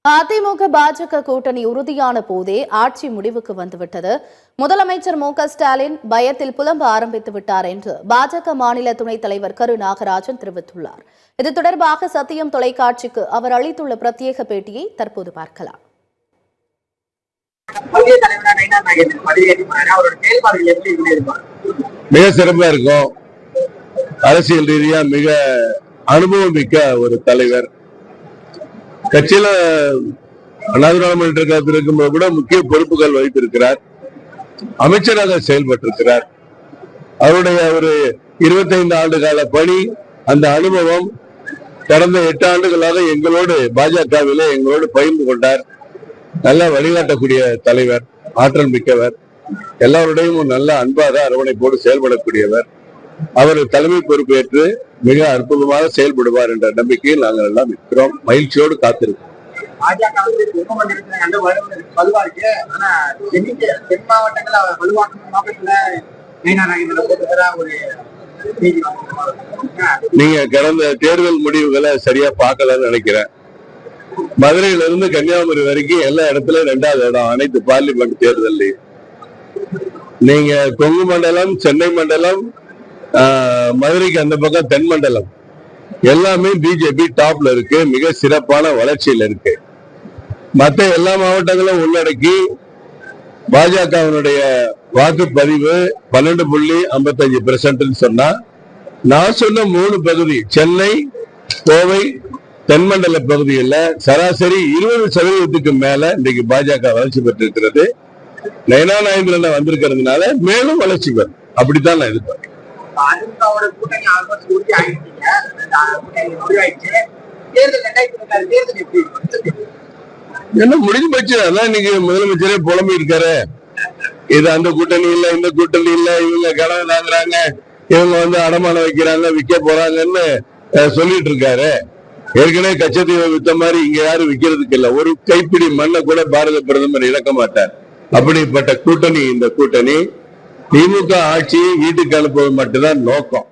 அதிமுக பாஜக கூட்டணி உறுதியான போதே ஆட்சி முடிவுக்கு வந்துவிட்டது. முதலமைச்சர் மு.க.ஸ்டாலின் பயத்தில் புலம்ப ஆரம்பித்து விட்டார் என்று பாஜக மாநில துணைத் தலைவர் கரு நாகராஜன் தெரிவித்துள்ளார். இது தொடர்பாக சத்தியம் தொலைக்காட்சிக்கு அவர் அளித்துள்ள பிரத்யேக பேட்டியை தற்போது பார்க்கலாம். மிக சிறப்பா இருக்கும். அரசியல் ரீதியா மிக அனுபவம் மிக்க ஒரு தலைவர். கட்சியில நாடாளுமன்ற காலத்தில் இருக்கும்போது கூட முக்கிய பொறுப்புகள் வைத்திருக்கிறார். அமைச்சராக செயல்பட்டிருக்கிறார். அவருடைய ஒரு 25 ஆண்டு கால பணி, அந்த அனுபவம் கடந்த 8 ஆண்டுகளாக எங்களோடு பாஜகவிலே எங்களோடு பகிர்ந்து கொண்டார். நல்லா வழிகாட்டக்கூடிய தலைவர், ஆற்றல் மிக்கவர், எல்லாருடையும் நல்ல அன்பாக அரவணைப்போடு செயல்படக்கூடியவர். அவர் தலைமை பொறுப்பேற்று மிக அற்புதமாக செயல்படுவார் என்ற நம்பிக்கையில் நாங்கள் எல்லாம் இருக்கிறோம். மகிழ்ச்சியோடு காத்திருக்கிறோம். நீங்க கடந்த தேர்தல் முடிவுகளை சரியா பார்க்கலன்னு நினைக்கிறேன். மதுரையில இருந்து கன்னியாகுமரி வரைக்கும் எல்லா இடத்துலயும் 2வது இடம் அனைத்து பார்லிமெண்ட் தேர்தலையும். நீங்க கொங்கு மண்டலம், சென்னை மண்டலம், மதுரைக்கு அந்த பக்கம் தென் மண்டலம் எல்லாமே பிஜேபி டாப்ல இருக்கு. மிக சிறப்பான வளர்ச்சியில் இருக்கு. மற்ற எல்லா மாவட்டங்களும் உள்ளடக்கி பாஜகவினுடைய வாக்குப்பதிவு 12.55% சொன்னா, நான் சொன்ன 3 பகுதி சென்னை, கோவை, தென்மண்டல பகுதியில் சராசரி 20% மேல இன்றைக்கு பாஜக வளர்ச்சி பெற்றிருக்கிறது. நயனா நாகேந்திரன் வந்திருக்கிறதுனால மேலும் வளர்ச்சி பெறும். அப்படித்தான் நான் எதிர்பார்க்கிறேன். என்ன முடிஞ்சு போச்சு. அதான் இன்னைக்கு முதலமைச்சரே புலம்பி இருக்காரு. இது அந்த கூட்டணி இல்ல, இந்த கூட்டணி இல்ல, இவங்க கடன் வாங்குறாங்க, இவங்க அடமானம் வைக்கிறாங்க, விற்க போறாங்கன்னு சொல்லிட்டு இருக்காரு. ஏற்கனவே கச்சத்தீவை வித்த மாதிரி இங்க யாரும் விற்கிறதுக்கு இல்ல. ஒரு கைப்பிடி மண்ணை கூட பாரத பிரதமர் இழக்க மாட்டார். அப்படிப்பட்ட கூட்டணி இந்த கூட்டணி. திமுக ஆட்சியை வீட்டுக்கு அனுப்புவது மட்டும்தான் நோக்கம்.